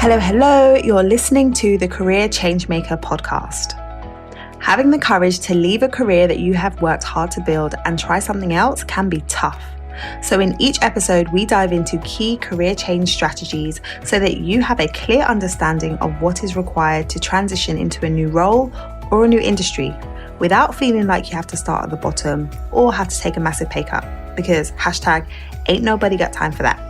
Hello, hello. You're listening to the Career Changemaker podcast. Having the courage to leave a career that you have worked hard to build and try something else can be tough. So in each episode, we dive into key career change strategies so that you have a clear understanding of what is required to transition into a new role or a new industry without feeling like you have to start at the bottom or have to take a massive pay cut, because hashtag ain't nobody got time for that.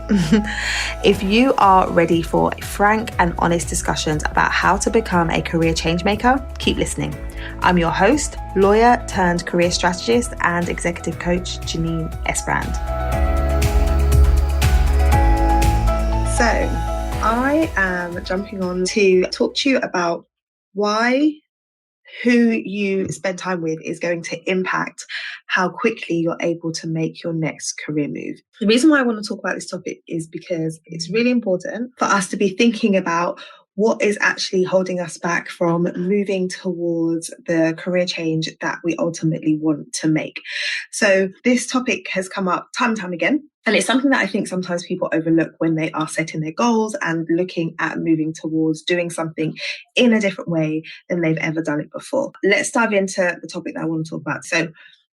If you are ready for frank and honest discussions about how to become a career change maker, keep listening. I'm your host, lawyer turned career strategist and executive coach, Janine Esbrand. So I am jumping on to talk to you about why who you spend time with is going to impact how quickly you're able to make your next career move. The reason why I want to talk about this topic is because it's really important for us to be thinking about what is actually holding us back from moving towards the career change that we ultimately want to make. So this topic has come up time and time again. And it's something that I think sometimes people overlook when they are setting their goals and looking at moving towards doing something in a different way than they've ever done it before. Let's dive into the topic that I want to talk about. So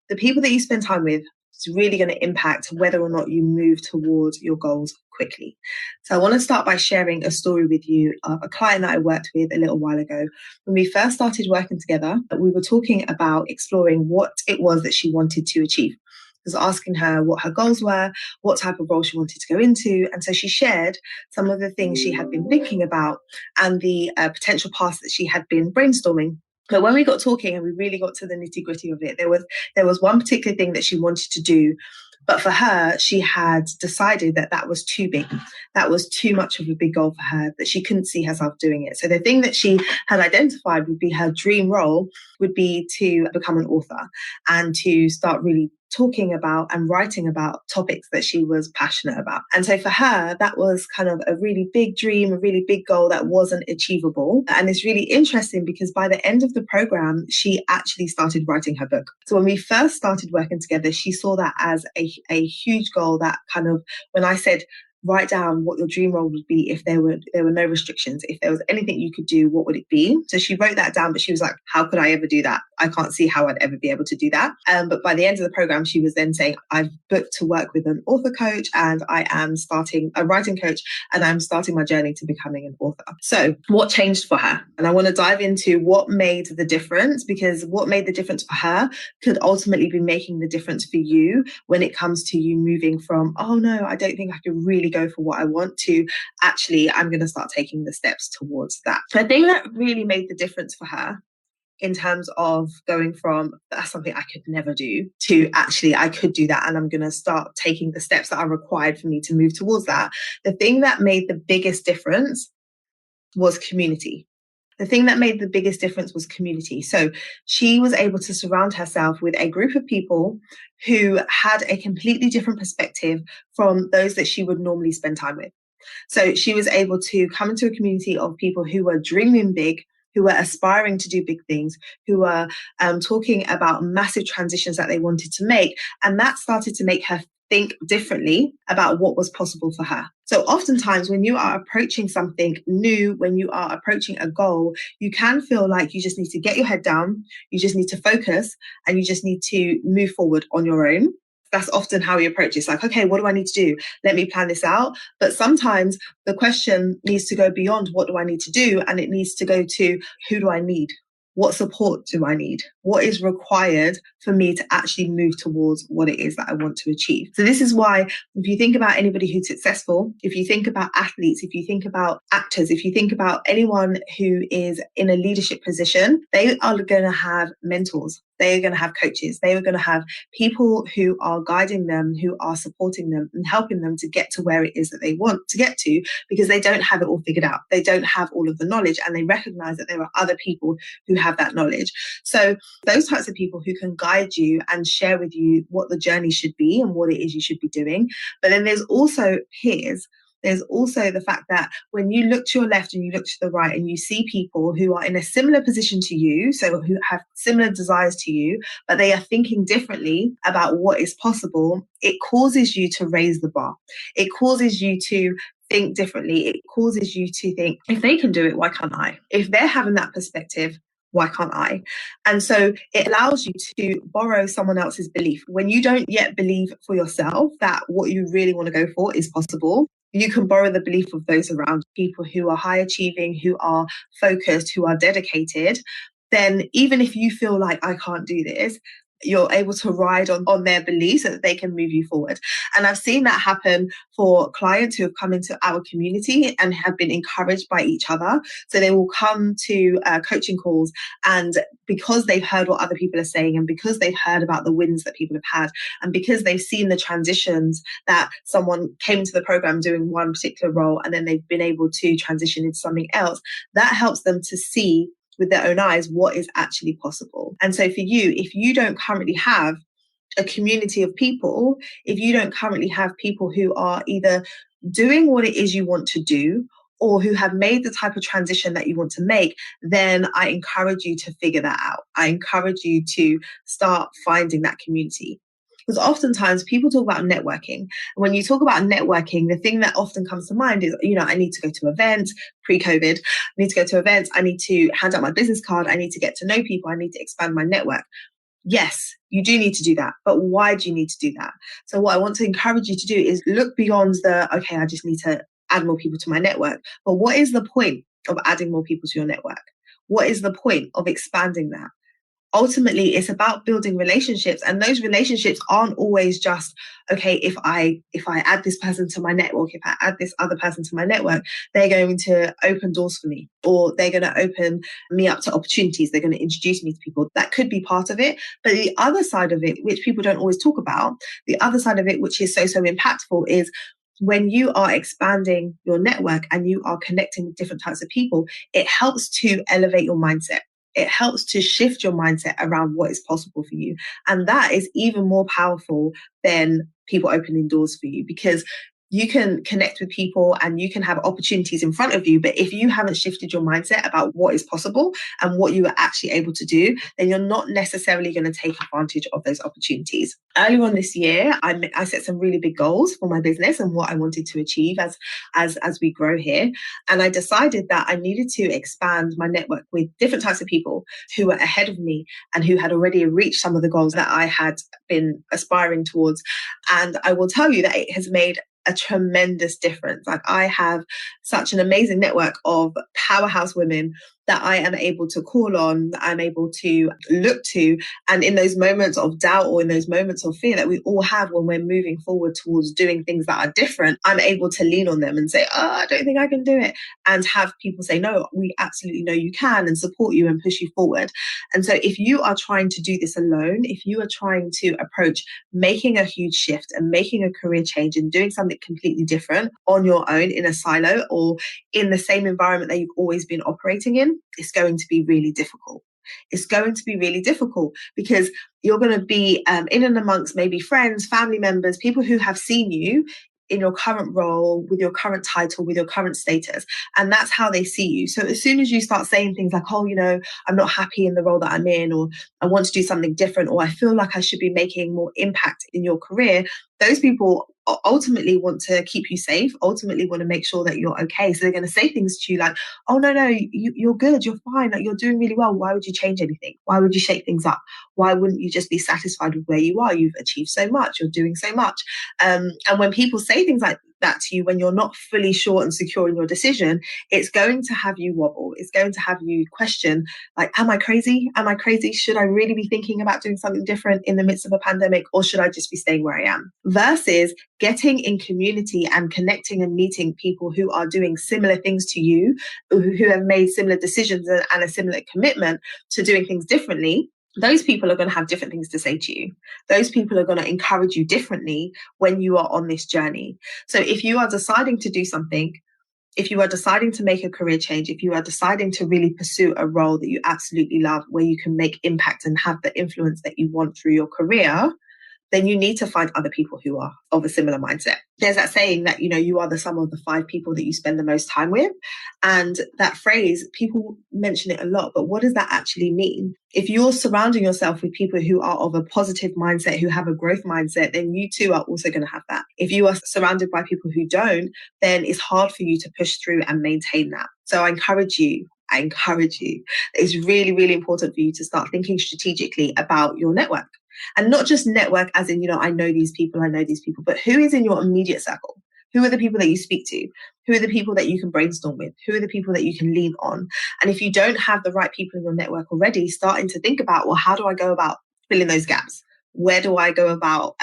the people that you spend time with is really going to impact whether or not you move towards your goals quickly. So I want to start by sharing a story with you of a client that I worked with a little while ago. When we first started working together, we were talking about exploring what it was that she wanted to achieve. I was asking her what her goals were, what type of role she wanted to go into. And so she shared some of the things she had been thinking about and the potential paths that she had been brainstorming. But when we got talking and we really got to the nitty gritty of it, there was one particular thing that she wanted to do. But for her, she had decided that that was too big. That was too much of a big goal for her, that she couldn't see herself doing it. So the thing that she had identified would be her dream role would be to become an author and to start really talking about and writing about topics that she was passionate about. And so for her, that was kind of a really big dream, a really big goal that wasn't achievable. And it's really interesting because by the end of the program, she actually started writing her book. So when we first started working together, she saw that as a huge goal that kind of, when I said, write down what your dream role would be if there were no restrictions. If there was anything you could do, what would it be? So she wrote that down, but she was like, how could I ever do that? I can't see how I'd ever be able to do that. But by the end of the program, she was then saying, I've booked to work with an author coach and I am starting a writing coach and I'm starting my journey to becoming an author. So what changed for her? And I want to dive into what made the difference, because what made the difference for her could ultimately be making the difference for you when it comes to you moving from, oh no, I don't think I can really go for what I want to, actually, I'm going to start taking the steps towards that. The thing that really made the difference for her in terms of going from that's something I could never do to actually I could do that and I'm going to start taking the steps that are required for me to move towards that. The thing that made the biggest difference was community. The thing that made the biggest difference was community. So she was able to surround herself with a group of people who had a completely different perspective from those that she would normally spend time with. So she was able to come into a community of people who were dreaming big, who were aspiring to do big things, who were talking about massive transitions that they wanted to make. And that started to make her think differently about what was possible for her. So oftentimes when you are approaching something new, when you are approaching a goal, you can feel like you just need to get your head down, you just need to focus, and you just need to move forward on your own. That's often how we approach it. It's like, okay, what do I need to do? Let me plan this out. But sometimes the question needs to go beyond what do I need to do? And it needs to go to who do I need? What support do I need? What is required for me to actually move towards what it is that I want to achieve? So this is why if you think about anybody who's successful, if you think about athletes, if you think about actors, if you think about anyone who is in a leadership position, they are going to have mentors. They are going to have coaches. They are going to have people who are guiding them, who are supporting them and helping them to get to where it is that they want to get to, because they don't have it all figured out. They don't have all of the knowledge, and they recognize that there are other people who have that knowledge. So those types of people who can guide you and share with you what the journey should be and what it is you should be doing. But then there's also peers. There's also the fact that when you look to your left and you look to the right and you see people who are in a similar position to you, so who have similar desires to you, but they are thinking differently about what is possible, it causes you to raise the bar. It causes you to think differently, it causes you to think, if they can do it, why can't I? If they're having that perspective, why can't I? And so it allows you to borrow someone else's belief. When you don't yet believe for yourself that what you really want to go for is possible, you can borrow the belief of those around, people who are high achieving, who are focused, who are dedicated. Then even if you feel like I can't do this, you're able to ride on their beliefs so that they can move you forward. And I've seen that happen for clients who have come into our community and have been encouraged by each other. So they will come to coaching calls, and because they've heard what other people are saying, and because they've heard about the wins that people have had, and because they've seen the transitions that someone came into the program doing one particular role and then they've been able to transition into something else, that helps them to see with their own eyes what is actually possible. And so for you, if you don't currently have a community of people, if you don't currently have people who are either doing what it is you want to do or who have made the type of transition that you want to make, then I encourage you to figure that out. I encourage you to start finding that community. Because oftentimes people talk about networking. When you talk about networking, the thing that often comes to mind is, I need to go to events pre-COVID. I need to go to events. I need to hand out my business card. I need to get to know people. I need to expand my network. Yes, you do need to do that. But why do you need to do that? So what I want to encourage you to do is look beyond okay, I just need to add more people to my network. But what is the point of adding more people to your network? What is the point of expanding that? Ultimately, it's about building relationships, and those relationships aren't always just, okay, if I add this person to my network, if I add this other person to my network, they're going to open doors for me, or they're going to open me up to opportunities. They're going to introduce me to people. That could be part of it. But the other side of it, which people don't always talk about, the other side of it, which is so impactful, is when you are expanding your network and you are connecting with different types of people, it helps to elevate your mindset. It helps to shift your mindset around what is possible for you. And that is even more powerful than people opening doors for you, because you can connect with people and you can have opportunities in front of you. But if you haven't shifted your mindset about what is possible and what you are actually able to do, then you're not necessarily going to take advantage of those opportunities. Earlier on this year, I set some really big goals for my business and what I wanted to achieve as we grow here. And I decided that I needed to expand my network with different types of people who were ahead of me and who had already reached some of the goals that I had been aspiring towards. And I will tell you that it has made a tremendous difference. Like, I have such an amazing network of powerhouse women that I am able to call on, that I'm able to look to. And in those moments of doubt or in those moments of fear that we all have when we're moving forward towards doing things that are different, I'm able to lean on them and say, I don't think I can do it. And have people say, no, we absolutely know you can, and support you and push you forward. And so if you are trying to do this alone, if you are trying to approach making a huge shift and making a career change and doing something completely different on your own in a silo or in the same environment that you've always been operating in, it's going to be really difficult. It's going to be really difficult because you're going to be in and amongst maybe friends, family members, people who have seen you in your current role, with your current title, with your current status. And that's how they see you. So as soon as you start saying things like, I'm not happy in the role that I'm in, or I want to do something different, or I feel like I should be making more impact in your career, those people ultimately want to keep you safe, ultimately want to make sure that you're okay. So they're going to say things to you like, oh, no, you're good, you're fine, like, you're doing really well. Why would you change anything? Why would you shake things up? Why wouldn't you just be satisfied with where you are? You've achieved so much, you're doing so much. And when people say things like that to you, when you're not fully sure and secure in your decision, it's going to have you wobble. It's going to have you question, like, am I crazy? Am I crazy? Should I really be thinking about doing something different in the midst of a pandemic, or should I just be staying where I am? Versus getting in community and connecting and meeting people who are doing similar things to you, who have made similar decisions and a similar commitment to doing things differently. Those people are going to have different things to say to you. Those people are going to encourage you differently when you are on this journey. So if you are deciding to do something, if you are deciding to make a career change, if you are deciding to really pursue a role that you absolutely love, where you can make impact and have the influence that you want through your career, then you need to find other people who are of a similar mindset. There's that saying that, you are the sum of the 5 people that you spend the most time with. And that phrase, people mention it a lot, but what does that actually mean? If you're surrounding yourself with people who are of a positive mindset, who have a growth mindset, then you too are also going to have that. If you are surrounded by people who don't, then it's hard for you to push through and maintain that. So I encourage you. It's really, really important for you to start thinking strategically about your network. And not just network as in, I know these people, but who is in your immediate circle? Who are the people that you speak to? Who are the people that you can brainstorm with? Who are the people that you can lean on? And if you don't have the right people in your network already, starting to think about, well, how do I go about filling those gaps? Where do I go about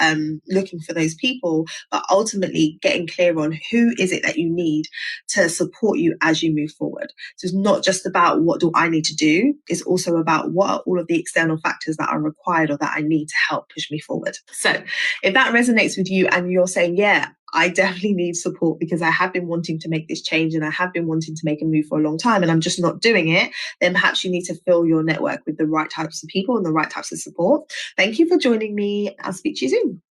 looking for those people, but ultimately getting clear on who is it that you need to support you as you move forward. So it's not just about what do I need to do, it's also about what are all of the external factors that are required or that I need to help push me forward. So if that resonates with you and you're saying, yeah, I definitely need support because I have been wanting to make this change and I have been wanting to make a move for a long time and I'm just not doing it, then perhaps you need to fill your network with the right types of people and the right types of support. Thank you for joining me. I'll speak to you soon.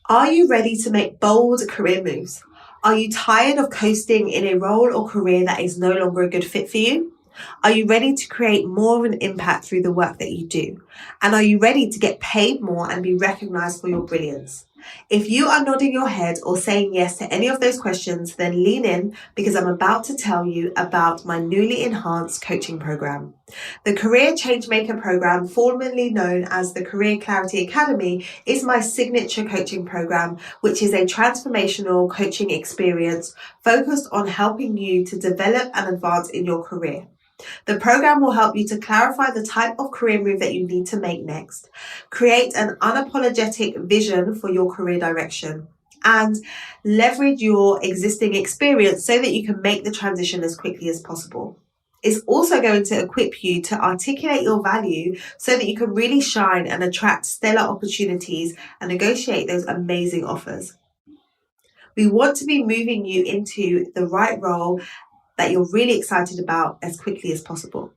Are you ready to make bold career moves? Are you tired of coasting in a role or career that is no longer a good fit for you? Are you ready to create more of an impact through the work that you do? And are you ready to get paid more and be recognized for your brilliance? If you are nodding your head or saying yes to any of those questions, then lean in because I'm about to tell you about my newly enhanced coaching program. The Career Changemaker program, formerly known as the Career Clarity Academy, is my signature coaching program, which is a transformational coaching experience focused on helping you to develop and advance in your career. The program will help you to clarify the type of career move that you need to make next, create an unapologetic vision for your career direction, and leverage your existing experience so that you can make the transition as quickly as possible. It's also going to equip you to articulate your value so that you can really shine and attract stellar opportunities and negotiate those amazing offers. We want to be moving you into the right role that you're really excited about as quickly as possible.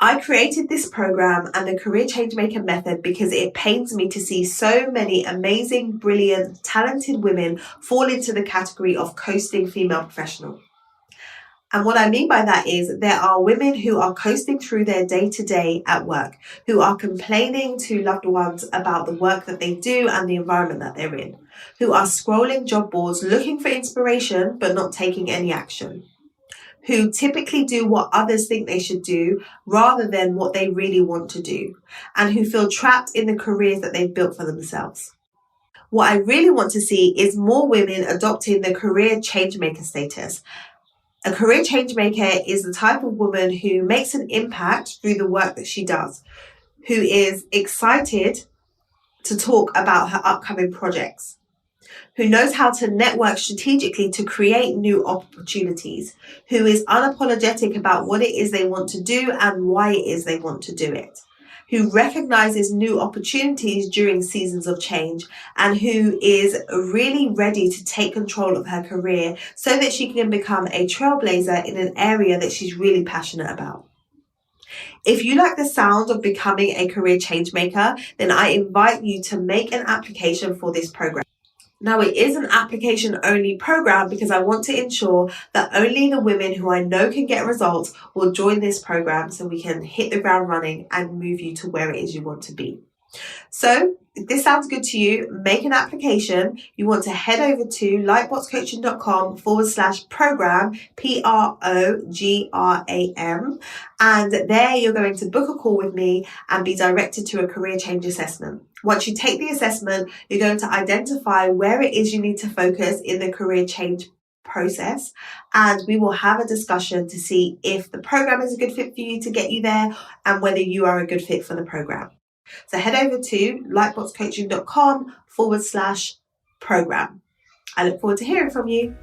I created this program and the Career Changemaker method because it pains me to see so many amazing, brilliant, talented women fall into the category of coasting female professional. And what I mean by that is there are women who are coasting through their day-to-day at work, who are complaining to loved ones about the work that they do and the environment that they're in, who are scrolling job boards looking for inspiration but not taking any action, who typically do what others think they should do rather than what they really want to do, and who feel trapped in the careers that they've built for themselves. What I really want to see is more women adopting the career changemaker status. A career changemaker is the type of woman who makes an impact through the work that she does, who is excited to talk about her upcoming projects, who knows how to network strategically to create new opportunities, who is unapologetic about what it is they want to do and why it is they want to do it, who recognizes new opportunities during seasons of change, and who is really ready to take control of her career so that she can become a trailblazer in an area that she's really passionate about. If you like the sound of becoming a career change maker, then I invite you to make an application for this program. Now, it is an application-only program because I want to ensure that only the women who I know can get results will join this program so we can hit the ground running and move you to where it is you want to be. So, if this sounds good to you, make an application. You want to head over to lightboxcoaching.com/program, PROGRAM, and there you're going to book a call with me and be directed to a career change assessment. Once you take the assessment, you're going to identify where it is you need to focus in the career change process, and we will have a discussion to see if the program is a good fit for you to get you there and whether you are a good fit for the program. So head over to lightboxcoaching.com/program. I look forward to hearing from you.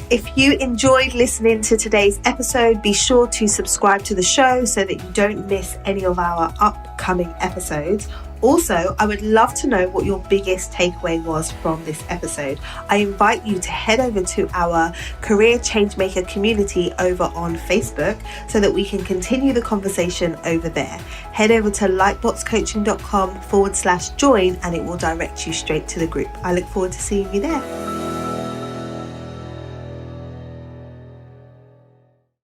If you enjoyed listening to today's episode, be sure to subscribe to the show so that you don't miss any of our upcoming episodes. Also, I would love to know what your biggest takeaway was from this episode. I invite you to head over to our Career Changemaker community over on Facebook so that we can continue the conversation over there. Head over to lightboxcoaching.com/join and it will direct you straight to the group. I look forward to seeing you there.